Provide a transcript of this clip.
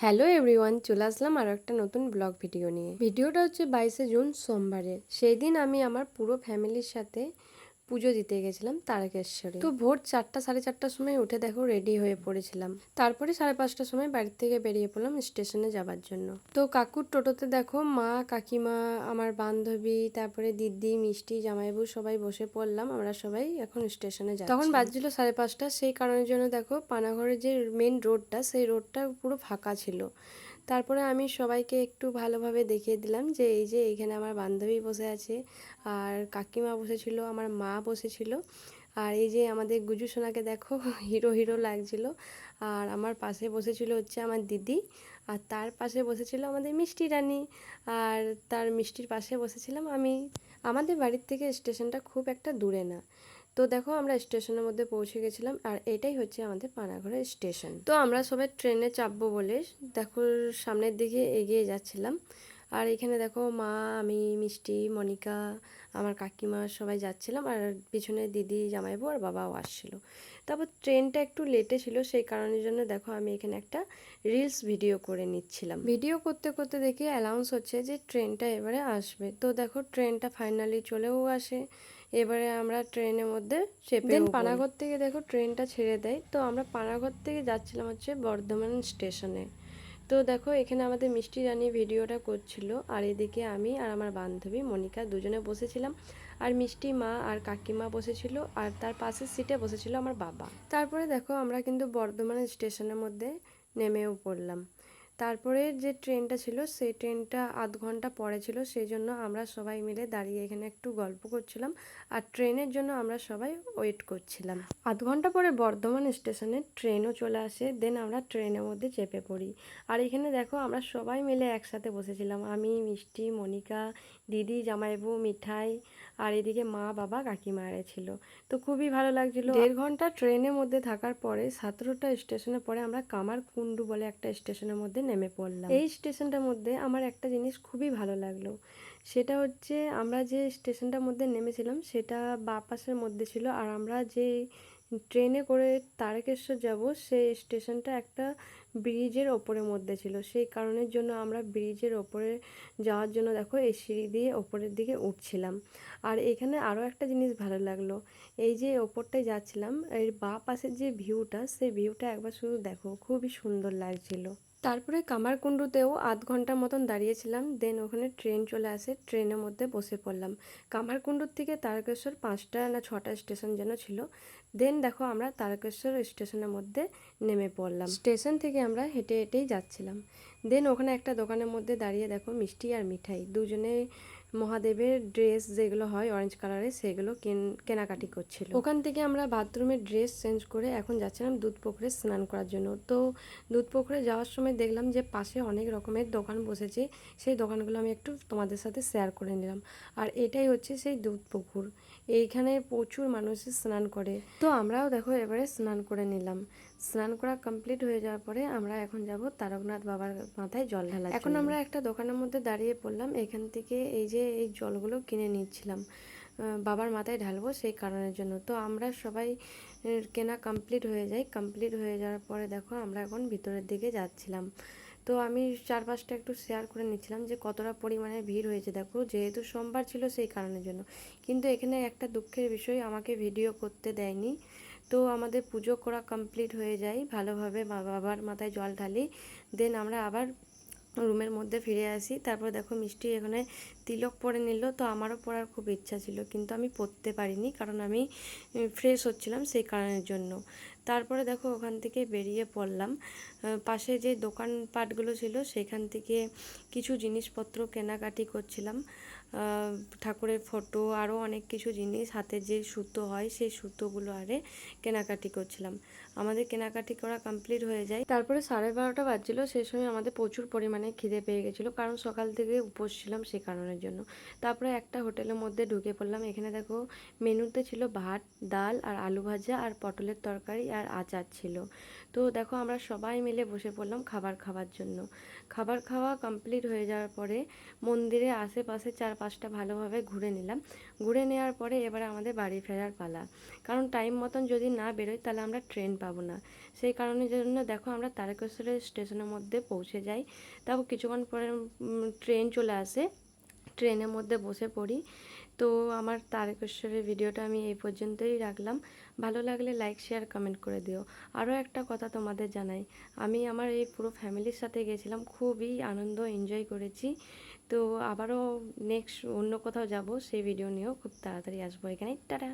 Hello everyone, চলে আসলাম আরও একটা নতুন ব্লগ ভিডিও নিয়ে। ভিডিওটা হচ্ছে 22শে জুন সোমবারের। সেই দিন আমি আমার পুরো ফ্যামিলির সাথে পুজো দিতে গেছিলাম তারকেশ্বরে। তো ভোর 4টা সাড়ে 4টার সময় উঠে দেখো রেডি হয়ে পড়েছিলাম। তারপরে 5:30টার সময় বাড়ির থেকে বেরিয়ে পড়লাম স্টেশনে যাবার জন্য। তো কাকুর টোটোতে দেখো মা, কাকিমা, আমার বান্ধবী, তারপরে দিদি, মিষ্টি, জামাইবু সবাই বসে পড়লাম। আমরা সবাই এখন স্টেশনে যাচ্ছি। তখন বাজছিল 5:30। সেই কারণের জন্য দেখো পানাগড়ের যে মেন রোডটা, সেই রোডটা পুরো ফাঁকা ছিল। তারপরে আমি সবাইকে একটু ভালোভাবে দেখিয়ে দিলাম যে এই যে এইখানে আমার বান্ধবী বসে আছে, আর কাকিমা বসেছিল, আমার মা বসেছিল, আর এই যে আমাদের গুজু সোনাকে দেখো হিরো হিরো লাগছিল। আর আমার পাশে বসেছিল হচ্ছে আমার দিদি, আর তার পাশে বসেছিল আমাদের মিষ্টি রানী, আর তার মিষ্টির পাশে বসেছিলাম আমি। আমাদের বাড়ির থেকে স্টেশনটা খুব একটা দূরে না। তো দেখো আমরা স্টেশনের মধ্যে পৌঁছে গেছিলাম, আর এটাই হচ্ছে আমাদের পানাগড়ের স্টেশন। তো আমরা সবাই ট্রেনে চাপবো বলে দেখো সামনের দিকে এগিয়ে যাচ্ছিলাম। আর এখানে দেখো মা, আমি, মিষ্টি, মনিকা, আমার কাকিমা সবাই যাচ্ছিলাম, আর পিছনে দিদি, জামাইবু আর বাবাও আসছিল। তারপর ট্রেনটা একটু লেটে ছিল, সেই কারণের জন্য দেখো আমি এখানে একটা রিলস ভিডিও করে নিচ্ছিলাম। ভিডিও করতে করতে দেখি অ্যানাউন্স হচ্ছে যে ট্রেনটা এবারে আসবে। তো দেখো ট্রেনটা ফাইনালি চলেও আসে। এবারে আমরা ট্রেনের মধ্যে চেপে পানাগড় থেকে দেখো ট্রেনটা ছেড়ে দেয়। তো আমরা পানাগড় থেকে যাচ্ছিলাম হচ্ছে বর্ধমান স্টেশনে। তো দেখো এখানে আমাদের মিষ্টি রানী ভিডিওটা করছিল, আর এদিকে আমি আর আমার বান্ধবী মনিকা দুজনে বসেছিলাম, আর মিষ্টি মা আর কাকিমা বসেছিল, আর তার পাশের সিটে বসেছিল আমার বাবা। তারপরে দেখো আমরা কিন্তু বর্ধমান স্টেশনের মধ্যে নেমেও পড়লাম। তারপরে যে ট্রেনটা ছিল সেই ট্রেনটা আধ ঘন্টা পরে ছিল, সেই জন্য আমরা সবাই মিলে দাঁড়িয়ে এখানে একটু গল্প করছিলাম, আর ট্রেনের জন্য আমরা সবাই ওয়েট করছিলাম। আধ ঘন্টা পরে বর্ধমান স্টেশনে ট্রেনও চলে আসে। দেন আমরা ট্রেনের মধ্যে চেপে পড়ি। আর এখানে দেখো আমরা সবাই মিলে একসাথে বসেছিলাম, আমি, মিষ্টি, মনিকা, দিদি, জামাইবু, মিঠাই, আর এদিকে মা, বাবা, কাকিমা ছিল। তো খুবই ভালো লাগছিল। 1.5 ঘন্টা ট্রেনের মধ্যে থাকার পরে 17টা স্টেশনের পরে আমরা কামারকুণ্ডু বলে একটা স্টেশনের মধ্যে নেমে পড়লাম। এই স্টেশনটার মধ্যে আমার একটা জিনিস খুবই ভালো লাগলো, সেটা হচ্ছে আমরা যে স্টেশনটার মধ্যে নেমেছিলাম সেটা বাঁ পাশের মধ্যে ছিল, আর আমরা যে ট্রেনে করে তারকেশ্বর যাব সেই স্টেশনটা একটা ব্রিজের ওপরের মধ্যে ছিল। সেই কারণের জন্য আমরা ব্রিজের ওপরে যাওয়ার জন্য দেখো এই সিঁড়ি দিয়ে ওপরের দিকে উঠছিলাম। আর এখানে আরও একটা জিনিস ভালো লাগলো, এই যে ওপরটায় যাচ্ছিলাম এর বাঁ পাশের যে ভিউটা, সেই ভিউটা একবার শুধু দেখো, খুবই সুন্দর লাগছিল। তারপরে কামারকুণ্ডুতেও আধ ঘন্টার মতন দাঁড়িয়েছিলাম। দেন ওখানে ট্রেন চলে আসে, ট্রেনের মধ্যে বসে পড়লাম। কামারকুণ্ডুর থেকে তারকেশ্বর 5টা না 6টা স্টেশন যেন ছিল। দেন দেখো আমরা তারকেশ্বর স্টেশনের মধ্যে নেমে পড়লাম। স্টেশন থেকে আমরা হেঁটে হেঁটেই যাচ্ছিলাম। দেন ওখানে একটা দোকানের মধ্যে দাঁড়িয়ে দেখো মিষ্টি আর মিঠাই দুজনে মহাদেবের ড্রেস যেগুলো হয় অরেঞ্জ কালারের, সেগুলো কেনাকাটি করছিল। ওখান থেকে আমরা বাথরুমের ড্রেস চেঞ্জ করে এখন যাচ্ছিলাম দুধপুকুরে স্নান করার জন্য। তো দুধপুকুরে যাওয়ার সময় দেখলাম যে পাশে অনেক রকমের দোকান বসেছে, সেই দোকানগুলো আমি একটু তোমাদের সাথে শেয়ার করে নিলাম। আর এটাই হচ্ছে সেই দুধপুকুর, এইখানে প্রচুর মানুষ স্নান করে। তো আমরাও দেখো এবারে স্নান করে নিলাম। স্নান করা কমপ্লিট হয়ে যাওয়ার পরে আমরা এখন যাব তারকনাথ বাবার মাথায় জল ঢালা। এখন আমরা একটা দোকানের মধ্যে দাঁড়িয়ে পড়লাম, এখান থেকে এই যে এই জলগুলো কিনে নিচ্ছিলাম, বাবার মাথায় ঢালবো সেই কারণের জন্য। তো আমরা সবাই কেনা কমপ্লিট হয়ে যায়। কমপ্লিট হয়ে যাওয়ার পরে দেখো আমরা এখন ভিতরের দিকে যাচ্ছিলাম। তো আমি চারপাশটা একটু শেয়ার করে নিচ্ছিলাম যে কতটা পরিমাণে ভিড় হয়েছে। দেখো যেহেতু সোমবার ছিল সেই কারণের জন্য। কিন্তু এখানে একটা দুঃখের বিষয়, আমাকে ভিডিও করতে দেয়নি। তো আমাদের পুজো করা কমপ্লিট হয়ে যায় ভালোভাবে, বাবার মাথায় জল ঢালি। দেন আমরা আবার রুমের মধ্যে ফিরে আসি। তারপর দেখো মিষ্টি এখানে তিলক পরে নিল। তো আমারও পরার খুব ইচ্ছা ছিল, কিন্তু আমি পরতে পারিনি কারণ আমি ফ্রেশ হচ্ছিলাম সেই কারণের জন্য। তারপরে দেখো ওখান থেকে বেরিয়ে পড়লাম। পাশে যে দোকানপাটগুলো ছিল সেখান থেকে কিছু জিনিসপত্র কেনাকাটি করছিলাম, ঠাকুরের ফটো, আরও অনেক কিছু জিনিস, হাতের যে সুতো হয় সেই সুতোগুলো কেনাকাটি করছিলাম। আমাদের কেনাকাটি করা কমপ্লিট হয়ে যায়। তারপরে 12:30 বাজছিল, সেই সময় আমাদের প্রচুর পরিমাণে খিদে পেয়ে গেছিলো, কারণ সকাল থেকে উপোস ছিলাম সেই কারণের জন্য। তারপরে একটা হোটেলের মধ্যে ঢুকে পড়লাম। এখানে দেখো মেনুতে ছিল ভাত, ডাল আর আলু ভাজা আর পটলের তরকারি আর আচার ছিল। তো দেখো আমরা সবাই মিলে বসে পড়লাম খাবার খাওয়ার জন্য। খাবার খাওয়া কমপ্লিট হয়ে যাওয়ার পরে মন্দিরের আশেপাশে 4-5টা ভালোভাবে ঘুরে নিলাম। ঘুরে নেওয়ার পরে এবারে আমাদের বাড়ি ফেরার পালা, কারণ টাইম মতন যদি না বেরোই তাহলে আমরা ট্রেন পাবো পাবো না। সেই কারণের জন্য দেখো আমরা তারকেশ্বরের স্টেশনের মধ্যে পৌঁছে যাই। তারপর কিছুক্ষণ পরে ট্রেন চলে আসে, ট্রেনের মধ্যে বসে পড়ি। তো আমার তারকেশ্বরের ভিডিওটা আমি এই পর্যন্তই রাখলাম। ভালো লাগলে লাইক শেয়ার কমেন্ট করে দিও। আরও একটা কথা তোমাদের জানাই, আমি আমার এই পুরো ফ্যামিলির সাথে গেছিলাম, খুবই আনন্দ এনজয় করেছি। তো আবারও নেক্সট অন্য কোথাও যাব, সেই ভিডিও নিয়েও খুব তাড়াতাড়ি আসবো এখানে। টাটা।